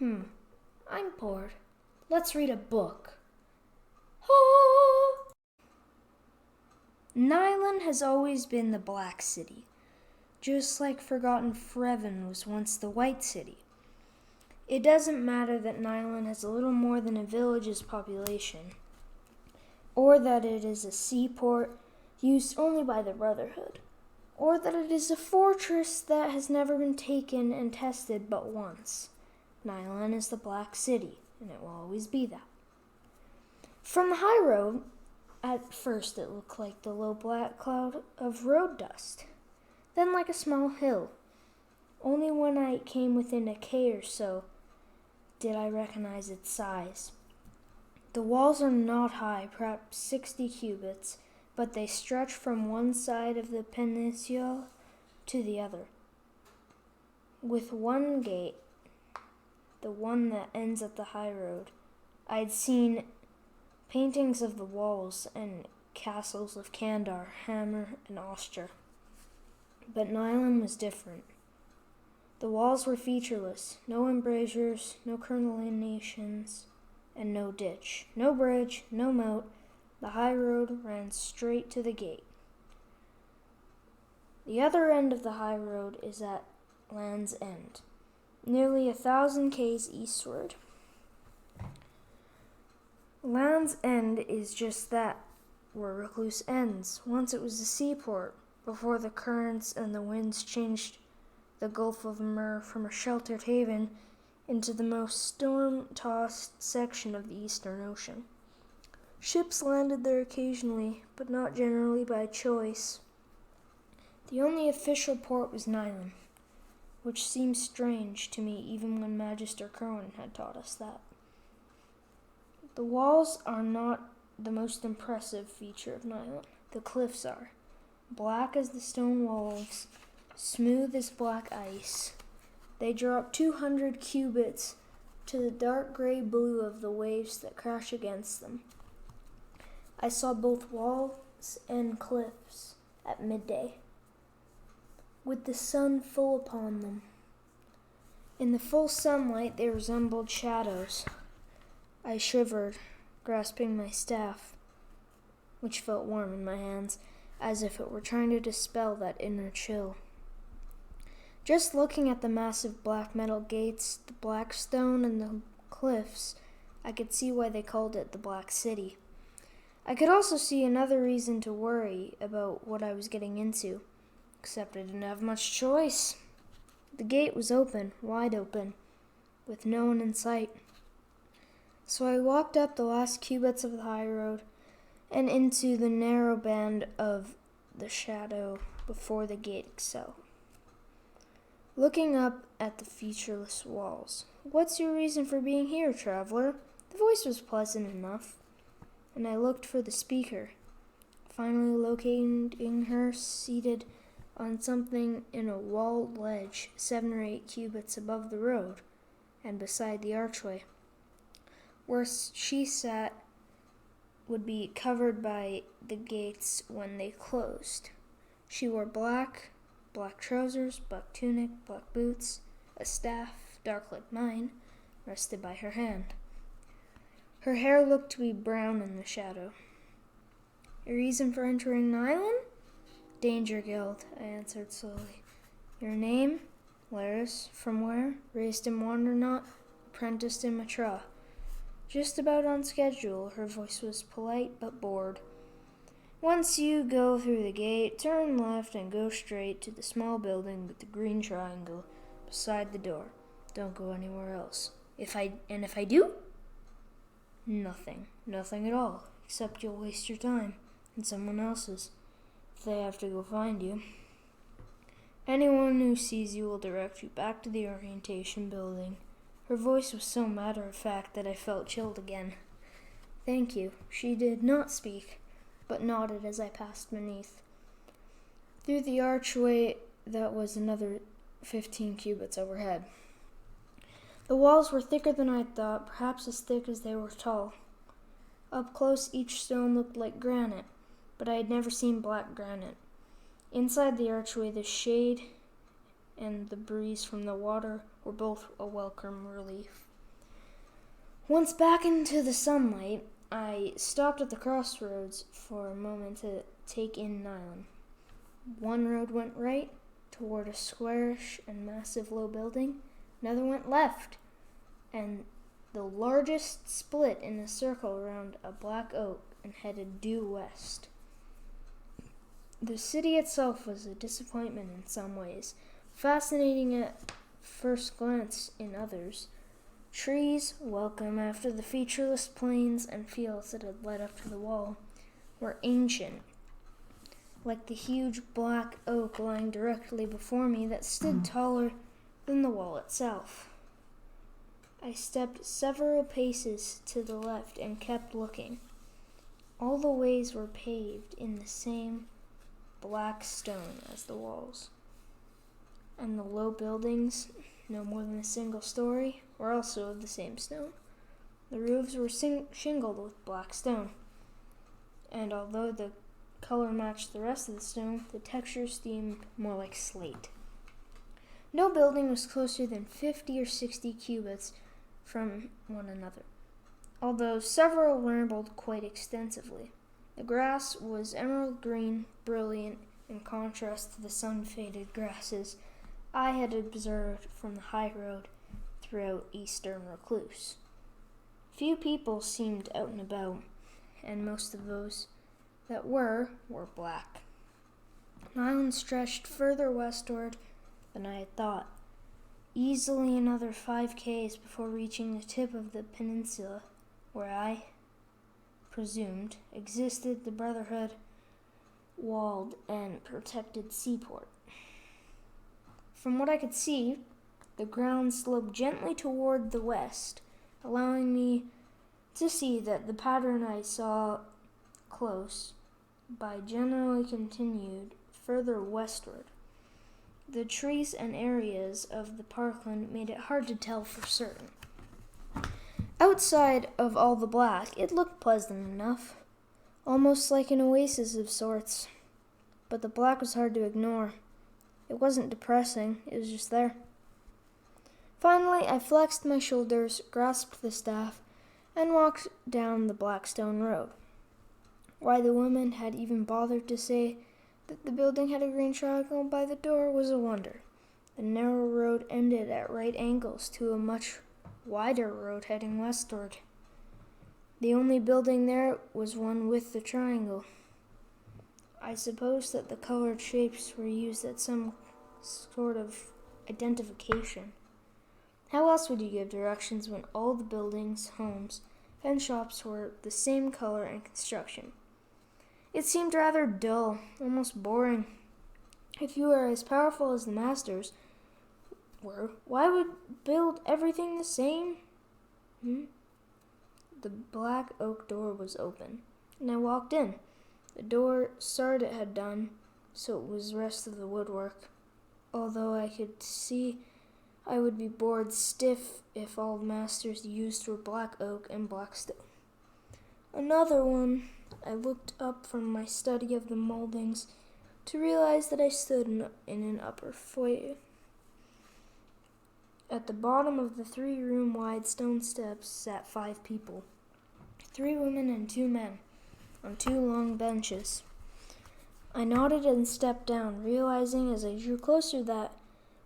I'm bored. Let's read a book. Ah! Nylon has always been the Black City, just like Forgotten Freven was once the White City. It doesn't matter that Nylon has a little more than a village's population, or that it is a seaport used only by the Brotherhood, or that it is a fortress that has never been taken and tested but once. Nylon is the Black City, and it will always be that. From the high road, at first it looked like the low black cloud of road dust, then like a small hill. Only when I came within a K or so did I recognize its size. The walls are not high, perhaps 60 cubits, but they stretch from one side of the peninsula to the other. With one gate, the one that ends at the high road, I'd seen paintings of the walls and castles of Kandar, Hammer, and Austria. But Nylon was different. The walls were featureless, no embrasures, no crenellations, and no ditch, no bridge, no moat. The high road ran straight to the gate. The other end of the high road is at Land's End, nearly 1,000 k's eastward. Land's End is just that, where Recluce ends. Once it was a seaport, before the currents and the winds changed the Gulf of Mur from a sheltered haven into the most storm-tossed section of the Eastern Ocean. Ships landed there occasionally, but not generally by choice. The only official port was Nylon, which seemed strange to me even when Magister Cohen had taught us that. The walls are not the most impressive feature of Nylon. The cliffs are. Black as the stone walls, smooth as black ice. They drop 200 cubits to the dark gray blue of the waves that crash against them. I saw both walls and cliffs at midday, with the sun full upon them. In the full sunlight they resembled shadows. I shivered, grasping my staff, which felt warm in my hands, as if it were trying to dispel that inner chill. Just looking at the massive black metal gates, the black stone, and the cliffs, I could see why they called it the Black City. I could also see another reason to worry about what I was getting into, except I didn't have much choice. The gate was open, wide open, with no one in sight. So I walked up the last cubits of the high road and into the narrow band of the shadow before the gate itself. Looking up at the featureless walls. "What's your reason for being here, traveler?" The voice was pleasant enough, and I looked for the speaker, finally locating her seated on something in a walled ledge 7 or 8 cubits above the road and beside the archway. Where she sat would be covered by the gates when they closed. She wore black trousers, black tunic, black boots, a staff, dark like mine, rested by her hand. Her hair looked to be brown in the shadow. "Your reason for entering Nylon?" "Danger Guild," I answered slowly. "Your name?" "Laris." "From where?" "Raised in Wandernot, apprenticed in Matra." "Just about on schedule." Her voice was polite but bored. "Once you go through the gate, turn left and go straight to the small building with the green triangle beside the door. Don't go anywhere else." If I do?" Nothing at all, except you'll waste your time and someone else's if they have to go find you. Anyone who sees you will direct you back to the orientation building." Her voice was so matter-of-fact that I felt chilled again. "Thank you." She did not speak, but nodded as I passed beneath. Through the archway that was another 15 cubits overhead. The walls were thicker than I thought, perhaps as thick as they were tall. Up close, each stone looked like granite, but I had never seen black granite. Inside the archway, the shade and the breeze from the water were both a welcome relief. Once back into the sunlight, I stopped at the crossroads for a moment to take in Nylon. One road went right toward a squarish and massive low building. Another went left, and the largest split in a circle around a black oak and headed due west. The city itself was a disappointment in some ways, fascinating at first glance in others. Trees, welcome after the featureless plains and fields that had led up to the wall, were ancient, like the huge black oak lying directly before me that stood taller than the wall itself. I stepped several paces to the left and kept looking. All the ways were paved in the same black stone as the walls, and the low buildings, no more than a single story, were also of the same stone. The roofs were shingled with black stone, and although the color matched the rest of the stone, the texture seemed more like slate. No building was closer than 50 or 60 cubits from one another, although several rambled quite extensively. The grass was emerald green, brilliant, in contrast to the sun-faded grasses I had observed from the high road throughout eastern Recluce. Few people seemed out and about, and most of those that were black. An island stretched further westward than I had thought, easily another 5 k's before reaching the tip of the peninsula, where I presumed existed the Brotherhood walled and protected seaport. From what I could see, the ground sloped gently toward the west, allowing me to see that the pattern I saw close by generally continued further westward. The trees and areas of the parkland made it hard to tell for certain. Outside of all the black, it looked pleasant enough, almost like an oasis of sorts. But the black was hard to ignore. It wasn't depressing, it was just there. Finally, I flexed my shoulders, grasped the staff, and walked down the Blackstone Road. Why the woman had even bothered to say that the building had a green triangle by the door was a wonder. The narrow road ended at right angles to a much wider road heading westward. The only building there was one with the triangle. I suppose that the colored shapes were used as some sort of identification. How else would you give directions when all the buildings, homes, and shops were the same color and construction? It seemed rather dull, almost boring. If you were as powerful as the masters were, why would build everything the same? The black oak door was open, and I walked in. The door Sardet had done, so it was the rest of the woodwork, although I could see I would be bored stiff if all the masters used were black oak and black stone. Another one. I looked up from my study of the moldings to realize that I stood in an upper foyer. At the bottom of the 3-room wide stone steps sat 5 people, 3 women and 2 men, on 2 long benches. I nodded and stepped down, realizing as I drew closer that,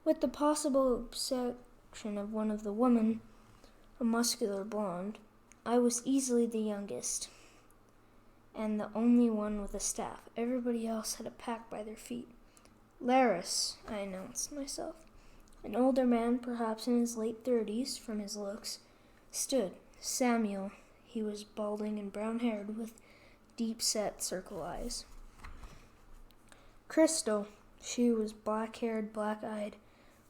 with the possible exception of one of the women, a muscular blonde, I was easily the youngest, and the only one with a staff. Everybody else had a pack by their feet. Laris, I announced myself. An older man, perhaps in his late 30s from his looks, stood. Samuel, he was balding and brown-haired with deep-set circle eyes. Crystal, she was black-haired, black-eyed,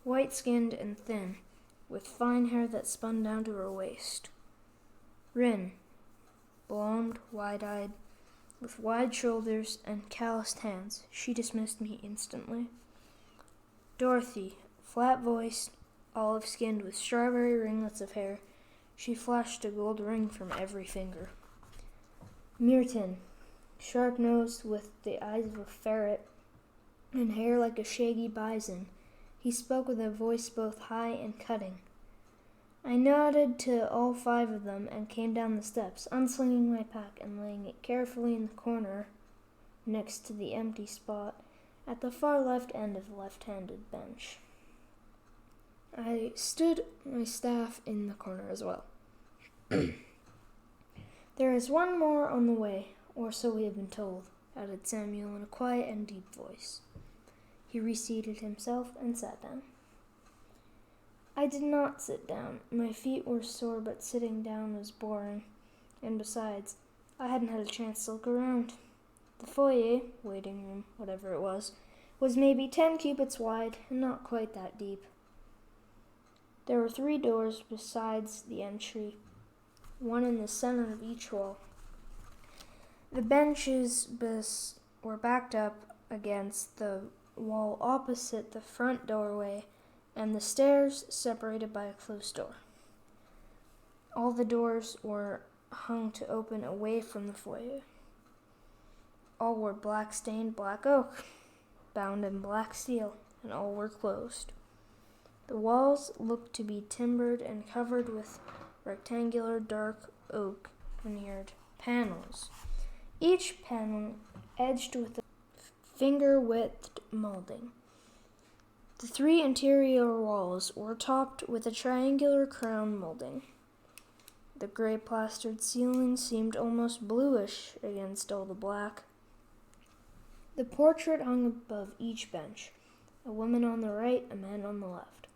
white-skinned and thin, with fine hair that spun down to her waist. Rin, blonde, wide-eyed, with wide shoulders and calloused hands. She dismissed me instantly. Dorothy, flat-voiced, olive-skinned with strawberry ringlets of hair. She flashed a gold ring from every finger. Mirton, sharp-nosed with the eyes of a ferret and hair like a shaggy bison, He spoke with a voice both high and cutting. I nodded to all 5 of them and came down the steps, unslinging my pack and laying it carefully in the corner next to the empty spot at the far left end of the left-handed bench. I stood my staff in the corner as well. There is one more on the way, or so we have been told, added Samuel in a quiet and deep voice. He reseated himself and sat down. I did not sit down. My feet were sore, but sitting down was boring. And besides, I hadn't had a chance to look around. The foyer, waiting room, whatever it was maybe 10 cubits wide and not quite that deep. There were 3 doors besides the entry, one in the center of each wall. The benches were backed up against the wall opposite the front doorway, and the stairs separated by a closed door. All the doors were hung to open away from the foyer. All were black-stained black oak, bound in black steel, and all were closed. The walls looked to be timbered and covered with rectangular dark oak veneered panels, each panel edged with a finger-width molding. The 3 interior walls were topped with a triangular crown molding. The gray plastered ceiling seemed almost bluish against all the black. The portrait hung above each bench, a woman on the right, a man on the left.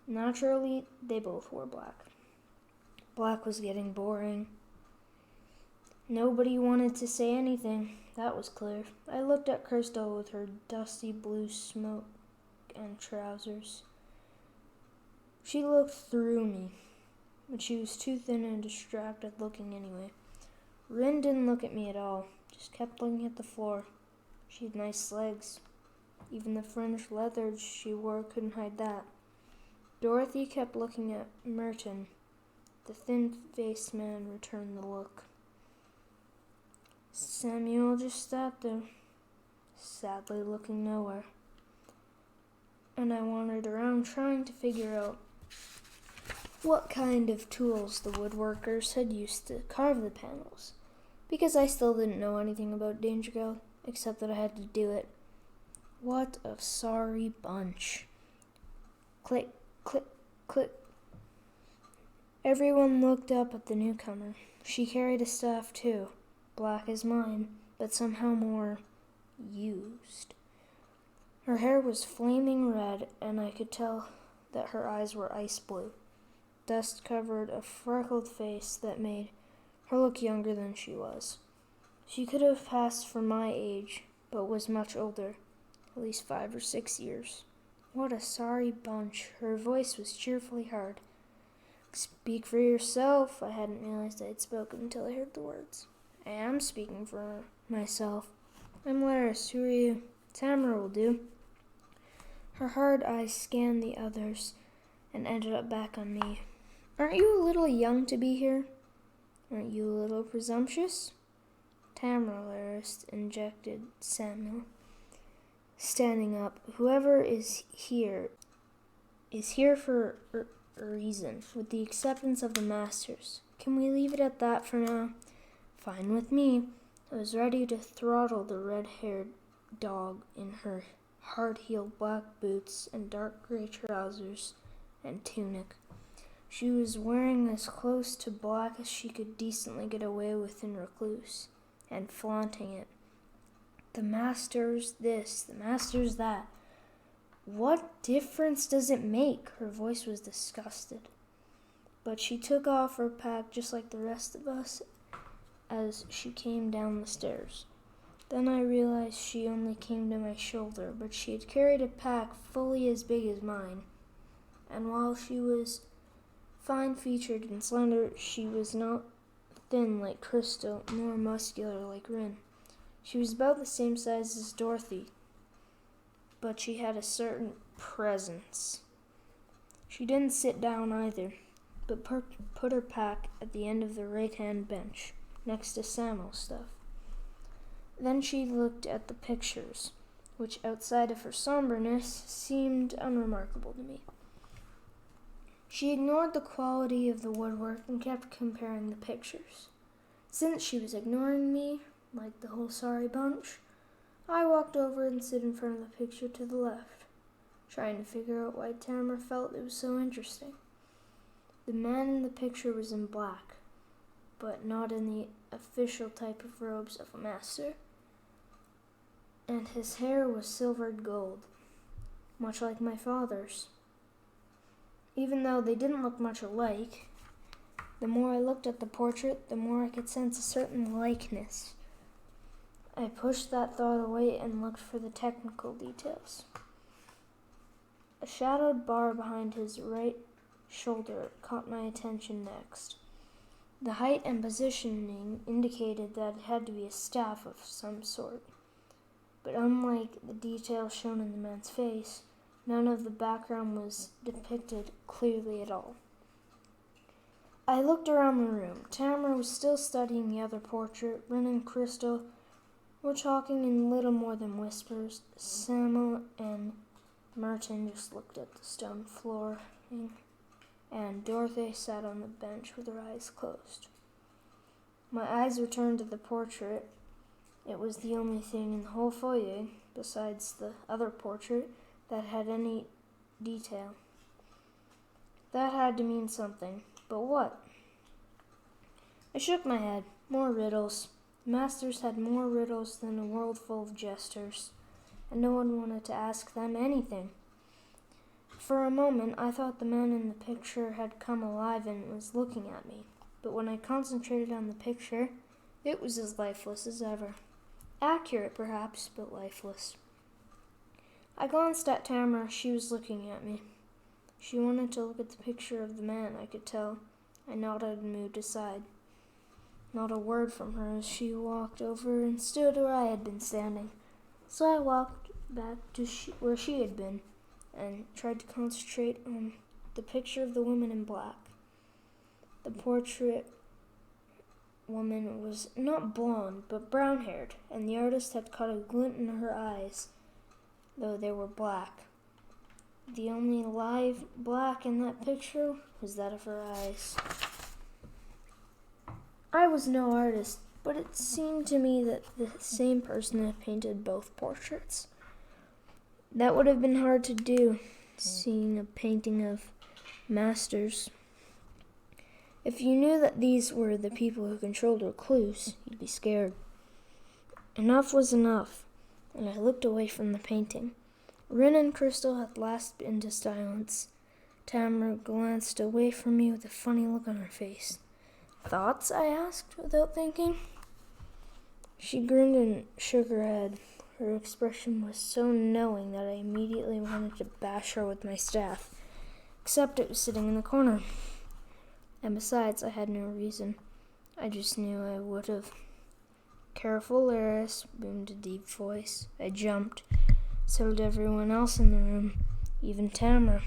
Naturally, they both wore black. Black was getting boring. Nobody wanted to say anything, that was clear. I looked at Crystal with her dusty blue smoke and trousers. She looked through me, but she was too thin and distracted looking anyway. Rin didn't look at me at all, just kept looking at the floor. She had nice legs. Even the fringed leathers she wore couldn't hide that. Dorothy kept looking at Merton. The thin-faced man returned the look. Samuel just sat there, sadly looking nowhere. And I wandered around trying to figure out what kind of tools the woodworkers had used to carve the panels, because I still didn't know anything about Danger Girl, except that I had to do it. What a sorry bunch. Click, click, click. Everyone looked up at the newcomer. She carried a staff too, black as mine, but somehow more used. Her hair was flaming red, and I could tell that her eyes were ice blue. Dust covered a freckled face that made her look younger than she was. She could have passed for my age, but was much older, at least 5 or 6 years. What a sorry bunch. Her voice was cheerfully hard. Speak for yourself. I hadn't realized I had spoken until I heard the words. I am speaking for myself. I'm Laris. Who are you? Tamara will do. Her hard eyes scanned the others and ended up back on me. Aren't you a little young to be here? Aren't you a little presumptuous? Tamara, Laris, injected Samuel. Standing up, whoever is here for a reason, with the acceptance of the masters. Can we leave it at that for now? Fine with me. I was ready to throttle the red-haired dog in her hard-heeled black boots and dark gray trousers and tunic. She was wearing as close to black as she could decently get away with in Recluce, and flaunting it. The masters this, the masters that. What difference does it make? Her voice was disgusted. But she took off her pack just like the rest of us as she came down the stairs. Then I realized she only came to my shoulder, but she had carried a pack fully as big as mine. And while she was fine-featured and slender, she was not thin like Crystal, nor muscular like Rin. She was about the same size as Dorothy, but she had a certain presence. She didn't sit down either, but put her pack at the end of the right-hand bench, next to Samuel's stuff. Then she looked at the pictures. which outside of her somberness seemed unremarkable to me. She ignored the quality of the woodwork and kept comparing the pictures. Since she was ignoring me, like the whole sorry bunch, I walked over and stood in front of the picture to the left, trying to figure out why Tamara felt it was so interesting. The man in the picture was in black, but not in the official type of robes of a master, and his hair was silvered gold, much like my father's. Even though they didn't look much alike, the more I looked at the portrait, the more I could sense a certain likeness. I pushed that thought away and looked for the technical details. A shadowed bar behind his right shoulder caught my attention next. The height and positioning indicated that it had to be a staff of some sort. But unlike the details shown in the man's face, none of the background was depicted clearly at all. I looked around the room. Tamara was still studying the other portrait. Rin and Crystal were talking in little more than whispers. Samuel and Merton just looked at the stone flooring, and Dorothy sat on the bench with her eyes closed. My eyes returned to the portrait. It was the only thing in the whole foyer, besides the other portrait, that had any detail. That had to mean something, but what? I shook my head. More riddles. The masters had more riddles than a world full of jesters, and no one wanted to ask them anything. For a moment, I thought the man in the picture had come alive and was looking at me, but when I concentrated on the picture, it was as lifeless as ever. Accurate, perhaps, but lifeless. I glanced at Tamara. She was looking at me. She wanted to look at the picture of the man, I could tell. I nodded and moved aside. Not a word from her as she walked over and stood where I had been standing. So I walked back to where she had been and tried to concentrate on the picture of the woman in black. The portrait woman was not blonde, but brown-haired, and the artist had caught a glint in her eyes, though they were black. The only live black in that picture was that of her eyes. I was no artist, but it seemed to me that the same person had painted both portraits. That would have been hard to do, seeing a painting of masters. If you knew that these were the people who controlled Recluce, you'd be scared. Enough was enough, and I looked away from the painting. Rin and Crystal had lapsed into silence. Tamara glanced away from me with a funny look on her face. "Thoughts?" I asked, without thinking. She grinned and shook her head. Her expression was so knowing that I immediately wanted to bash her with my staff, except it was sitting in the corner. And besides, I had no reason. I just knew I would have. "Careful, Laris," boomed a deep voice. I jumped. So did everyone else in the room, even Tamara.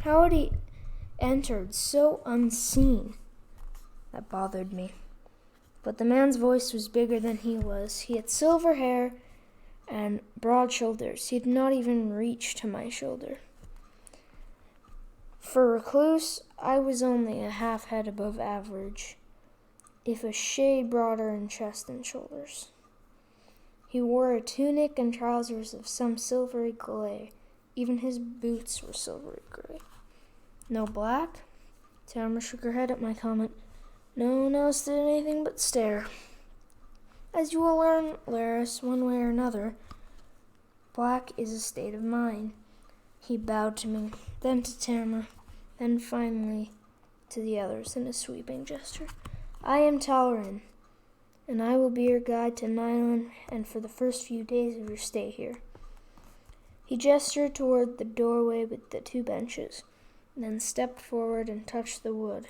How had he entered so unseen? That bothered me. But the man's voice was bigger than he was. He had silver hair and broad shoulders. He did not even reach to my shoulder. For Recluce, I was only a half head above average, if a shade broader in chest and shoulders. He wore a tunic and trousers of some silvery gray. Even his boots were silvery gray. "No black?" Tamara shook her head at my comment. No one else did anything but stare. "As you will learn, Laris, one way or another, black is a state of mind." He bowed to me, then to Tamara, then finally to the others in a sweeping gesture. "I am Talrin, and I will be your guide to Nylon and for the first few days of your stay here." He gestured toward the doorway with the 2 benches, then stepped forward and touched the wood.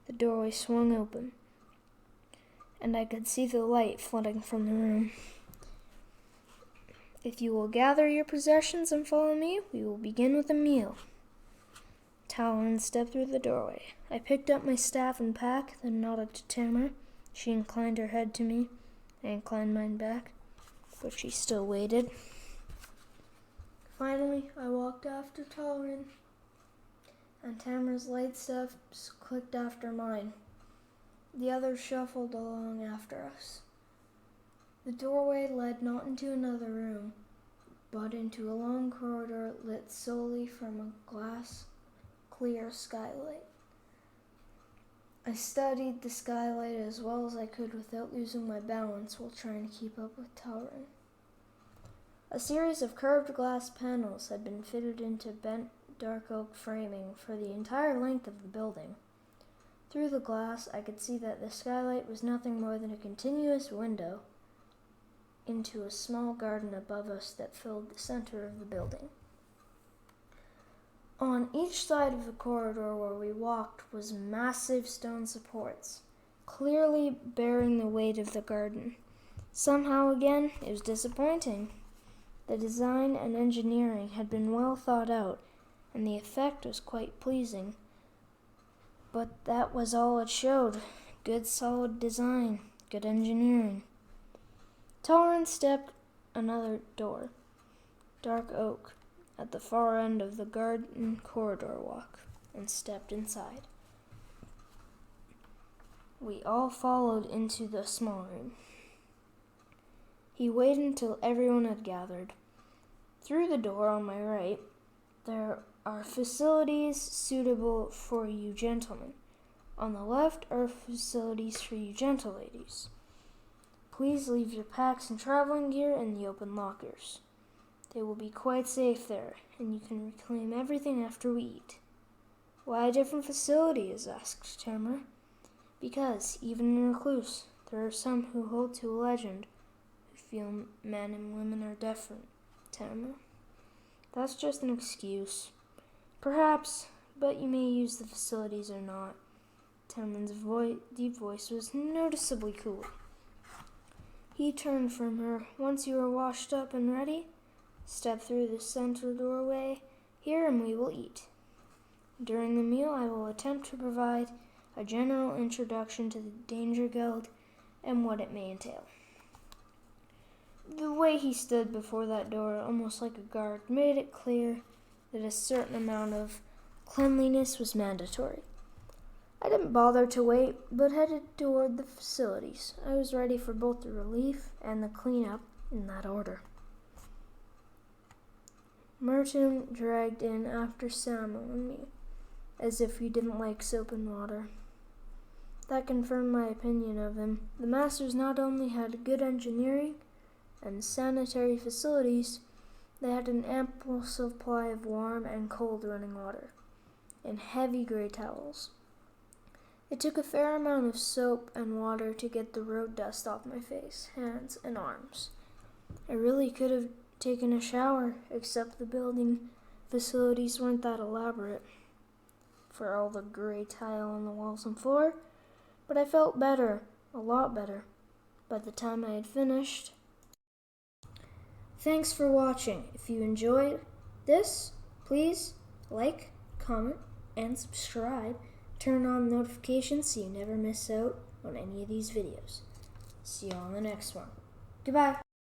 The doorway swung open, and I could see the light flooding from the room. "If you will gather your possessions and follow me, we will begin with a meal." Talon stepped through the doorway. I picked up my staff and pack, then nodded to Tamara. She inclined her head to me. I inclined mine back, but she still waited. Finally, I walked after Torin, and Tamara's light steps clicked after mine. The others shuffled along after us. The doorway led not into another room, but into a long corridor lit solely from a glass-clear skylight. I studied the skylight as well as I could without losing my balance while trying to keep up with Torin. A series of curved glass panels had been fitted into bent dark oak framing for the entire length of the building. Through the glass, I could see that the skylight was nothing more than a continuous window into a small garden above us that filled the center of the building. On each side of the corridor where we walked was massive stone supports, clearly bearing the weight of the garden. Somehow again, it was disappointing. The design and engineering had been well thought out, and the effect was quite pleasing. But that was all it showed. Good solid design, good engineering. Torin stepped another door, dark oak, at the far end of the garden corridor walk, and stepped inside. We all followed into the small room. He waited until everyone had gathered. Through the door on my right, there are facilities suitable for you gentlemen. On the left are facilities for you gentle ladies. Please leave your packs and traveling gear in the open lockers. They will be quite safe there, and you can reclaim everything after we eat. Why different facilities? Asked Tamara. Because, even in Recluce, there are some who hold to a legend who feel men and women are different, Tamara. That's just an excuse. Perhaps, but you may use the facilities or not. Tamara's deep voice was noticeably cool. He turned from her. Once you are washed up and ready, step through the center doorway here and we will eat. During the meal, I will attempt to provide a general introduction to the Danger Guild and what it may entail. The way he stood before that door, almost like a guard, made it clear that a certain amount of cleanliness was mandatory. I didn't bother to wait, but headed toward the facilities. I was ready for both the relief and the cleanup in that order. Merton dragged in after Samuel and me, as if he didn't like soap and water. That confirmed my opinion of him. The masters not only had good engineering and sanitary facilities, they had an ample supply of warm and cold running water, and heavy gray towels. It took a fair amount of soap and water to get the road dust off my face, hands, and arms. I really could have taken a shower, except the building facilities weren't that elaborate for all the gray tile on the walls and floor, but I felt better, a lot better, by the time I had finished. Thanks for watching. If you enjoyed this, please like, comment, and subscribe. Turn on notifications so you never miss out on any of these videos. See you on the next one. Goodbye.